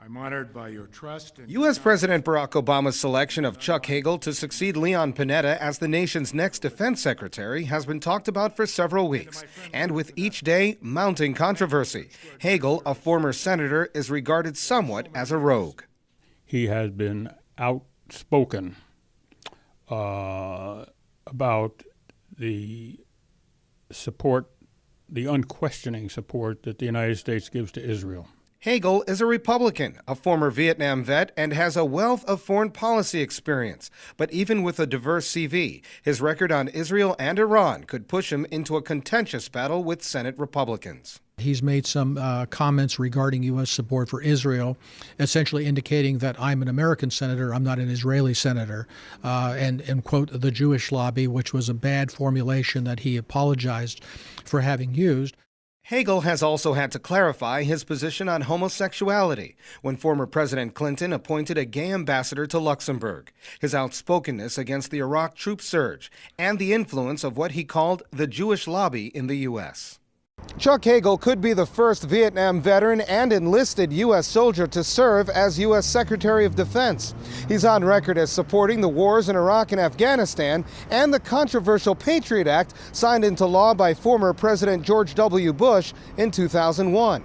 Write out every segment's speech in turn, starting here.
I'm honored by your trust. U.S. President Barack Obama's selection of Chuck Hagel to succeed Leon Panetta as the nation's next defense secretary has been talked about for several weeks, and with each day mounting controversy. Hagel, a former senator, is regarded somewhat as a rogue. He has been outspoken about the support, the unquestioning support that the United States gives to Israel. Hagel is a Republican, a former Vietnam vet, and has a wealth of foreign policy experience. But even with a diverse CV, his record on Israel and Iran could push him into a contentious battle with Senate Republicans. He's made some comments regarding U.S. support for Israel, essentially indicating that I'm an American senator, I'm not an Israeli senator, and quote, the Jewish lobby, which was a bad formulation that he apologized for having used. Hagel has also had to clarify his position on homosexuality when former President Clinton appointed a gay ambassador to Luxembourg, his outspokenness against the Iraq troop surge, and the influence of what he called the Jewish lobby in the U.S. Chuck Hagel could be the first Vietnam veteran and enlisted U.S. soldier to serve as U.S. Secretary of Defense. He's on record as supporting the wars in Iraq and Afghanistan and the controversial Patriot Act signed into law by former President George W. Bush in 2001.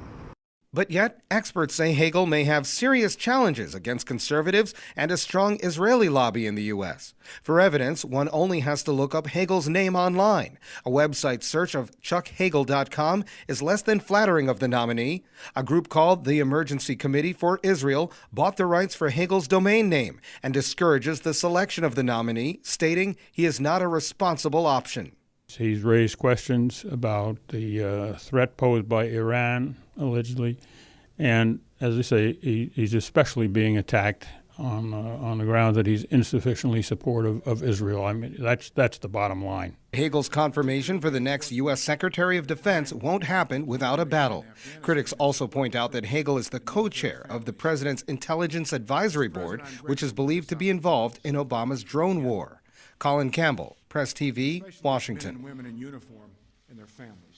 But yet, experts say Hagel may have serious challenges against conservatives and a strong Israeli lobby in the U.S. For evidence, one only has to look up Hagel's name online. A website search of chuckhagel.com is less than flattering of the nominee. A group called the Emergency Committee for Israel bought the rights for Hagel's domain name and discourages the selection of the nominee, stating he is not a responsible option. He's raised questions about the threat posed by Iran, allegedly, and as I say, he's especially being attacked on the grounds that he's insufficiently supportive of Israel. I mean, that's the bottom line. Hagel's confirmation for the next U.S. Secretary of Defense won't happen without a battle. Critics also point out that Hagel is the co-chair of the President's Intelligence Advisory Board, which is believed to be involved in Obama's drone war. Colin Campbell, Press TV, Washington. Men and women in uniform and their families.